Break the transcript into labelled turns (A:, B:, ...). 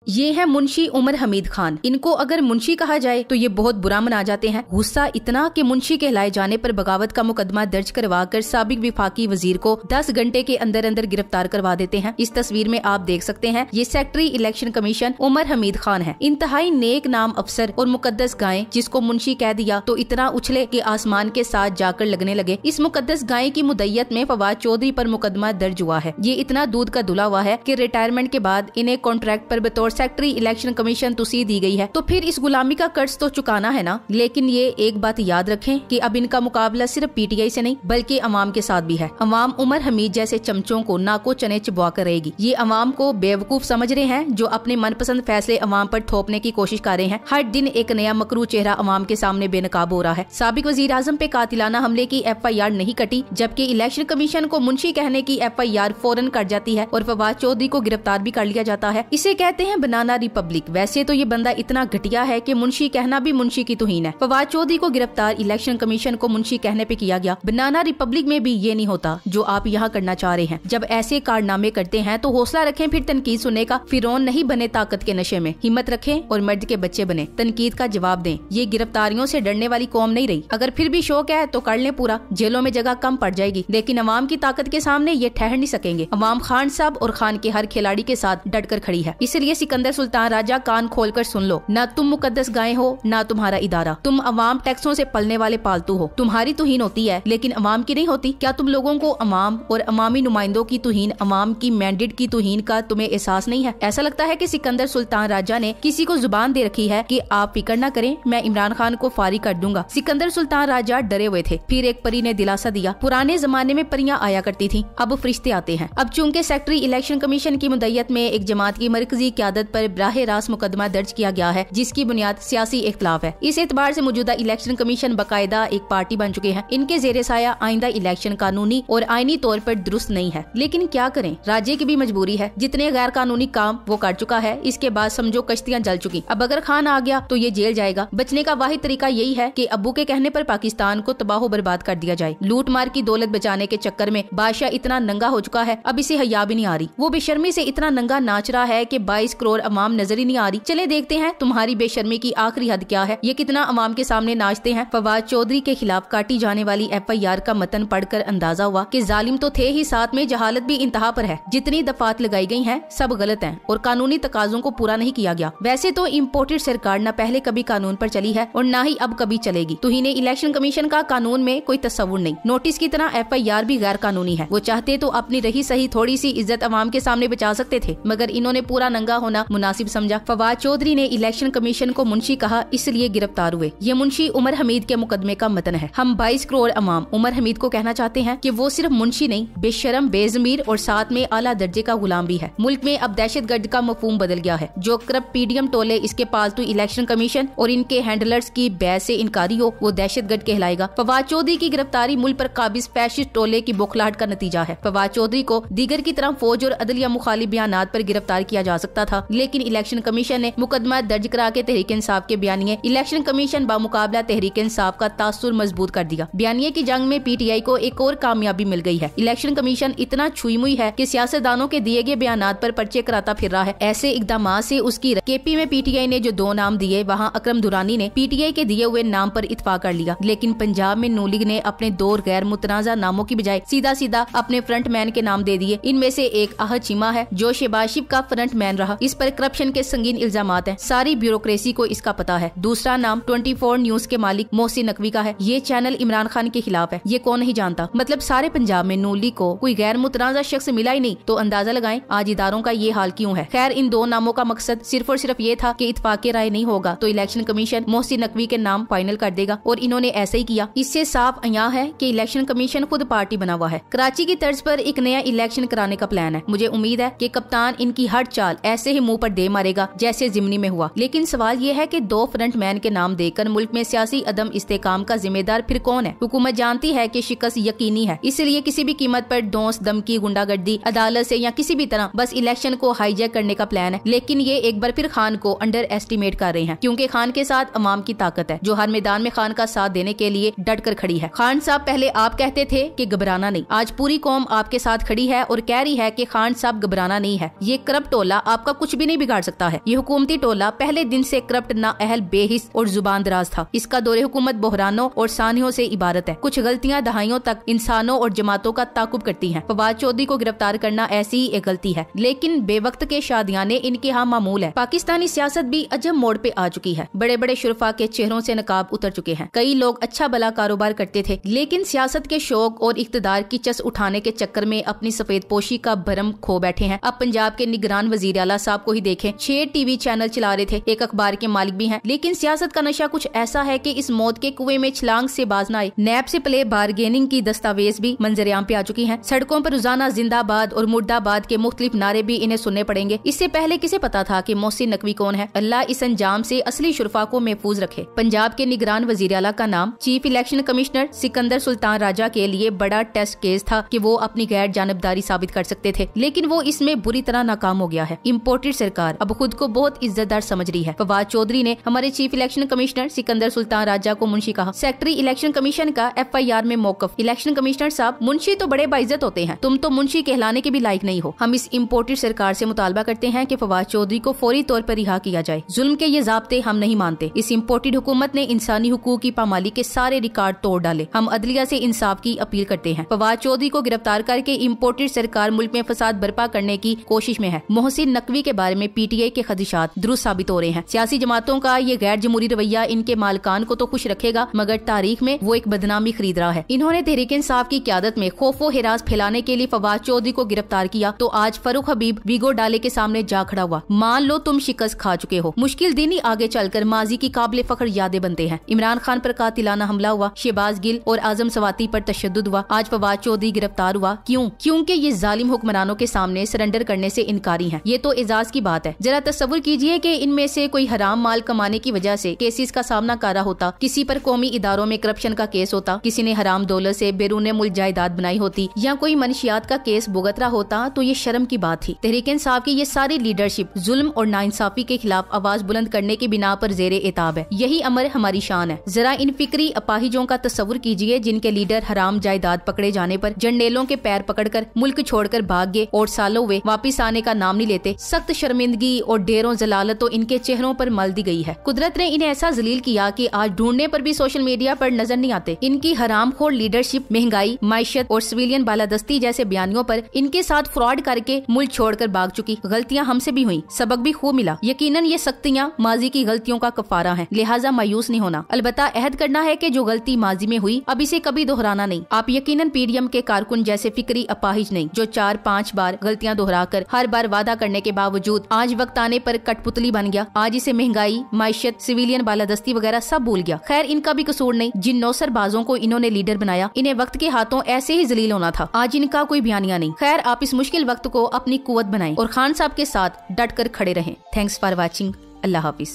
A: ये है मुंशी उमर हमीद खान। इनको अगर मुंशी कहा जाए तो ये बहुत बुरा मना जाते हैं। गुस्सा इतना कि मुंशी कहलाए जाने पर बगावत का मुकदमा दर्ज करवा कर साबिक विफाकी वजीर को 10 घंटे के अंदर अंदर गिरफ्तार करवा देते हैं। इस तस्वीर में आप देख सकते हैं ये secretary election commission Umar Hamid Khan है। इंतहाई नेक नाम अफसर और मुकद्दस गाय जिसको मुंशी कह दिया तो इतना उछले कि आसमान के साथ जाकर लगने लगे। इस मुकद्दस गाय की मुद्दत में फवाद चौधरी पर मुकदमा दर्ज हुआ है। ये इतना दूध का धुला हुआ है कि रिटायरमेंट के बाद इन्हें कॉन्ट्रैक्ट पर बतौर सेक्रेटरी इलेक्शन कमीशन तुसी दी गई है, तो फिर इस गुलामी का कर्ज तो चुकाना है ना। लेकिन ये एक बात याद रखें कि अब इनका मुकाबला सिर्फ पीटीआई से नहीं बल्कि अवाम के साथ भी है। अवाम उमर हमीद जैसे चमचों को नाको चने चबा कर रहेगी। ये अवाम को बेवकूफ समझ रहे हैं जो अपने मनपसंद फैसले अवाम पर थोपने की कोशिश कर रहे हैं। हर दिन एक नया मकरू चेहरा अवाम के सामने बेनकाब हो रहा है। साबिक वजीर आजम पे कातिलाना हमले की FIR नहीं कटी, जबकि इलेक्शन कमीशन को मुंशी कहने की FIR फौरन कट जाती है और फवाद चौधरी को गिरफ्तार भी कर लिया जाता है। इसे कहते हैं बनाना रिपब्लिक। वैसे तो ये बंदा इतना घटिया है कि मुंशी कहना भी मुंशी की तौहीन है। फवाद चौधरी को गिरफ्तार इलेक्शन कमीशन को मुंशी कहने पे किया गया। बनाना रिपब्लिक में भी ये नहीं होता जो आप यहाँ करना चाह रहे हैं। जब ऐसे कारनामे करते हैं तो हौसला रखें फिर तनकीद सुनने का। फिरौन नहीं बने ताकत के नशे में। हिम्मत रखें और मर्द के बच्चे बने। तनकीद का जवाब दें। ये गिरफ्तारियों से डरने वाली कौम नहीं रही। अगर फिर भी शौक है तो कर लें पूरा। जेलों में जगह कम पड़ जाएगी, लेकिन अवाम की ताकत के सामने ये ठहर नहीं सकेंगे। अवाम खान साहब और खान के हर खिलाड़ी के साथ डट कर खड़ी है। इसलिए सिकंदर सुल्तान राजा कान खोलकर सुन लो। ना तुम मुकद्दस गाय हो ना तुम्हारा इदारा। तुम अवाम टैक्सों से पलने वाले पालतू हो। तुम्हारी तौहीन होती है लेकिन अवाम की नहीं होती। क्या तुम लोगों को अवाम और अवामी नुमाइंदों की तौहीन, अवाम की मैंडेट की तौहीन का तुम्हें एहसास नहीं है? ऐसा लगता है कि सिकंदर सुल्तान राजा ने किसी को जुबान दे रखी है कि आप फिक्र न करें, मैं इमरान खान को फारिग कर दूंगा। सिकंदर सुल्तान राजा डरे हुए थे। फिर एक परी ने दिलासा दिया। पुराने जमाने में परियां आया करती थी, अब फरिश्ते आते हैं। अब चूंकि सेक्रेटरी इलेक्शन कमीशन की मुद्दत में एक जमात की मरकजी क़यादत पर बराह रास्त मुकदमा दर्ज किया गया है जिसकी बुनियाद सियासी इख्तिलाफ है। इस एतबार से मौजूदा इलेक्शन कमीशन बाकायदा एक पार्टी बन चुके हैं। इनके जेरे साया आइंदा इलेक्शन कानूनी और आईनी तौर पर दुरुस्त नहीं है। लेकिन क्या करें, राज्य की भी मजबूरी है। जितने गैर कानूनी काम वो कर चुका है, इसके बाद समझो कश्तियां जल चुकी। अब अगर खान आ गया तो ये जेल जाएगा। बचने का वाहिद तरीका यही है कि अब्बू के कहने पर पाकिस्तान को तबाह बर्बाद कर दिया जाए। लूट मार की दौलत बचाने के चक्कर में बादशाह इतना नंगा हो चुका है, अब इसे हया भी नहीं आ रही। वो बेशर्मी से इतना नंगा नाच रहा है कि 22 करोड़ अवाम नजर ही नहीं आ रही। चले देखते हैं तुम्हारी बेशर्मी की आखिरी हद क्या है। ये कितना अवाम के सामने नाचते हैं। फवाद चौधरी के खिलाफ काटी जाने वाली FIR का मतन पढ़कर अंदाजा हुआ कि जालिम तो थे ही, साथ में जहालत भी इंतहा पर है। जितनी दफात लगाई गई हैं सब गलत हैं और कानूनी तकाजों को पूरा नहीं किया गया। वैसे तो इम्पोर्टेड सरकार न पहले कभी कानून पर चली है और न ही अब कभी चलेगी। तो इन्हें इलेक्शन कमीशन का कानून में कोई तस्वुर नहीं। नोटिस की तरह FIR भी गैर कानूनी है। वो चाहते तो अपनी रही सही थोड़ी सी इज्जत अवाम के सामने बचा सकते थे, मगर इन्होंने पूरा नंगा होना मुनासिब समझा। फवाद चौधरी ने इलेक्शन कमीशन को मुंशी कहा, इसलिए गिरफ्तार हुए। ये मुंशी उमर हमीद के मुकदमे का मतन है। हम 22 करोड़ अवाम उमर हमीद को कहना चाहते हैं कि वो सिर्फ मुंशी नहीं, बेशरम, बेजमीर और साथ में आला दर्जे का गुलाम भी है। मुल्क में अब दहशतगर्द का मफहूम बदल गया है। जो करप्ट PDM टोले, इसके पालतू इलेक्शन कमीशन और इनके हैंडलर्स की बैच से इनकारी हो, वो दहशतगर्द कहलाएगा। फवाद चौधरी की गिरफ्तारी मुल्क पर काबिज फैशिस्ट टोले की बौखलाहट का नतीजा है। फवाद चौधरी को दीगर की तरह फौज और अदलिया मुखालिफ बयानात पर गिरफ्तार किया जा सकता था, लेकिन इलेक्शन कमीशन ने मुकदमा दर्ज करा के तहरीक इंसाफ के बयानिए इलेक्शन कमीशन बामुकाबला तहरीक इंसाफ का तासुर मजबूत कर दिया। बयानिए की जंग में PTI को एक और कामयाबी मिल गई है। इलेक्शन कमीशन इतना छुई मुई है कि सियासतदानों के दिए गए बयानात पर पर्चे कराता फिर रहा है। ऐसे इकदाम से उसकी KP में PTI ने जो 2 नाम दिए, वहाँ अकरम दुरानी ने PTI के दिए हुए नाम पर इत्फाक कर लिया। लेकिन पंजाब में नून लीग ने अपने 2 गैर मुतनाज़ा नामों की बजाय सीधा सीधा अपने फ्रंट मैन के नाम दे दिए। इनमें से एक अहद चीमा है जो शहबाज शरीफ का फ्रंट मैन रहा। इस पर करप्शन के संगीन इल्जामात हैं। सारी ब्यूरोक्रेसी को इसका पता है। दूसरा नाम 24 न्यूज के मालिक मोहसिन नकवी का है। ये चैनल इमरान खान के खिलाफ है। ये कौन नहीं जानता? मतलब सारे पंजाब में नून लीग को कोई गैर मुतनाज़ा शख्स मिला ही नहीं, तो अंदाजा लगाएं आज इदारों का ये हाल क्यों है। खैर, इन 2 नामों का मकसद सिर्फ और सिर्फ ये था कि इत्फाक़ राय नहीं होगा तो इलेक्शन कमीशन मोहसिन नकवी के नाम फाइनल कर देगा, और इन्होंने ऐसे ही किया। इससे साफ अयां है कि इलेक्शन कमीशन खुद पार्टी बना हुआ है। कराची की तर्ज पर एक नया इलेक्शन कराने का प्लान है। मुझे उम्मीद है कि कप्तान इनकी हर चाल ऐसे ही मुंह पर दे मारेगा जैसे जिमनी में हुआ। लेकिन सवाल ये है कि 2 फ्रंट मैन के नाम देकर मुल्क में सियासी अदम इस्तेकाम का जिम्मेदार फिर कौन है? हुकूमत जानती है कि शिकस्त यकीनी है, इसलिए किसी भी कीमत पर डोंस, धमकी, गुंडागर्दी, अदालत से या किसी भी तरह बस इलेक्शन को हाईजैक करने का प्लान है। लेकिन ये एक बार फिर खान को अंडर एस्टिमेट कर रहे हैं, क्योंकि खान के साथ अवाम की ताकत है जो हर मैदान में खान का साथ देने के लिए डट कर खड़ी है। खान साहब, पहले आप कहते थे कि घबराना नहीं, आज पूरी कौम आपके साथ खड़ी है और कह रही है कि खान साहब घबराना नहीं है। ये करप्ट टोला आपका कुछ भी नहीं बिगाड़ सकता है। ये हुकूमती टोला पहले दिन से करप्ट, नाअहल, बेहिस और जुबान दराज था। इसका दौरे हुकूमत बहरानों और सानियों से इबारत है। कुछ गलतियां दहाइयों तक इंसानों और जमातों का ताकुब करती हैं। फवाद चौधरी को गिरफ्तार करना ऐसी ही एक गलती है, लेकिन बेवक्त के शादियाने इनके यहाँ मामूल है। पाकिस्तानी सियासत भी अजब मोड़ पे आ चुकी है। बड़े बड़े शुरफा के चेहरों से नकाब उतर चुके हैं। कई लोग अच्छा भला कारोबार करते थे, लेकिन सियासत के शौक और इख्तिदार की चस उठाने के चक्कर में अपनी सफेद पोशी का भरम खो बैठे हैं। अब पंजाब के निगरान वजीर आला साहब को ही देखें, 6 टीवी चैनल चला रहे थे, एक अखबार के मालिक भी हैं, लेकिन सियासत का नशा कुछ ऐसा है कि इस मौत के कुएं में छलांग से बाज न आए। नैब से प्ले बारगेनिंग की दस्तावेज भी मंजरेआम पे आ चुकी हैं। सड़कों पर रोजाना जिंदाबाद और मुर्दाबाद के मुख्तलिफ नारे भी इन्हें सुनने पड़ेंगे। इससे पहले किसे पता था कि मोहसिन नकवी कौन है? अल्लाह इस अंजाम से असली शुरफा को महफूज रखे। पंजाब के निगरान वजीर आला का नाम chief election commissioner Sikandar Sultan Raja के लिए बड़ा टेस्ट केस था कि वो अपनी गैर जानबदारी साबित कर सकते थे, लेकिन वो इसमें बुरी तरह नाकाम हो गया है। इम्पोर्टेड सरकार अब खुद को बहुत इज्जतदार समझ रही है। फवाद चौधरी ने हमारे chief election commissioner Sikandar Sultan Raja को मुंशी कहा। सेक्रेटरी इलेक्शन कमीशन का FIR में मौकफ। इलेक्शन कमिश्नर साहब, मुंशी तो बड़े बाइज्जत होते हैं, तुम तो मुंशी कहलाने के भी लायक नहीं हो। हम इस इम्पोर्टेड सरकार से मुतालबा करते हैं कि फवाद चौधरी को फौरी तौर पर रिहा किया जाए। जुल्म के ये ज़ाब्ते हम नहीं मानते। इस इम्पोर्टेड हुकूमत ने इंसानी हुकूक की पामाली के सारे रिकॉर्ड तोड़ डाले। हम अदलिया से इंसाफ की अपील करते हैं। फवाद चौधरी को गिरफ्तार करके इम्पोर्टेड सरकार मुल्क में फसाद बर्पा करने की कोशिश में है। मोहसिन नकवी के बारे में PTI के खदशात दुरुस्त साबित हो रहे हैं। सियासी जमातों का ये गैर जमहूरी रवैया इनके मालकान को तो खुश रखेगा, मगर तारीख में वो एक बदनामी खरीद रहा है। इन्होंने तहरीक इंसाफ की क़यादत में खौफो हिरास फैलाने के लिए फवाद चौधरी को गिरफ्तार किया, तो आज फरूख हबीब वीगो डाले के सामने जा खड़ा हुआ। मान लो तुम शिकस्त खा चुके हो। मुश्किल दिन ही आगे चलकर माजी की काबिल फख्र यादें बनते हैं। इमरान खान पर कातिलाना हमला हुआ, शहबाज गिल और आजम सवाती पर तशद्दुद हुआ, आज फवाद चौधरी गिरफ्तार हुआ। क्यों? क्योंकि ये जालिम हुक्मरानों के सामने सरेंडर करने से इनकारी हैं। ये तो एजाज की बात है। जरा तस्वुर कीजिए कि इनमें से कोई हराम माल कमाने की वजह से केसेस का सामना कर रहा होता, किसी पर कौमी इदारों में करप्शन का केस होता, किसी ने हराम दौलत से बैरून मुल्क जायदाद बनाई होती, या कोई मनशियात का केस भुगत रहा होता, तो ये शर्म की बात थी। तहरीक इंसाफ की ये सारी लीडरशिप जुल्म और नाइंसाफी के खिलाफ आवाज बुलंद करने की बिना पर जेरे एताब है। यही अमर हमारी शान है। जरा इन फिक्री अपाहिजों का तस्वुर कीजिए जिनके लीडर हराम जायदाद पकड़े जाने पर जर्नेलों के पैर पकड़कर मुल्क छोड़कर भाग गए और सालों वे वापिस आने का नाम नहीं लेते। सख्त शर्मिंदगी और ढेरों जलालत तो इनके चेहरों पर मल दी गई है। कुदरत ने इन्हें ऐसा जलील किया कि आज ढूंढने पर भी सोशल मीडिया पर नजर नहीं आते। इनकी हरामखोर लीडरशिप, महंगाई, माइशत और सिविलियन बालादस्ती जैसे बयानियों पर इनके साथ फ्रॉड करके मुल्क छोड़कर भाग चुकी। गलतियां हमसे भी हुई, सबक भी खूब मिला। यकीनन ये सख्तियां माजी की गलतियों का कफारा हैं, लिहाजा मायूस नहीं होना। अलबत्ता अहद करना है कि जो गलती माजी में हुई अब इसे कभी दोहराना नहीं। आप यकीनन PDM के कारकुन जैसे फिक्री अपाहिज नहीं, जो 4-5 बार गलतियां दोहराकर हर बार वादा करने के बावजूद आज वक्त आने पर कठपुतली बन गया। आज इसे महंगाई, माइशत, सिविलियन बालादस्ती वगैरह सब भूल गया। खैर, इनका भी कसूर नहीं। जिन नौसरबाजों को इन्होंने लीडर बनाया, इन्हें वक्त के हाथों ऐसे ही जलील होना था। आज इनका कोई बयानिया नहीं। खैर, आप इस मुश्किल वक्त को अपनी कुव्वत बनाएं और खान साहब के साथ डट कर खड़े रहें। Thanks for watching. Allah Hafiz.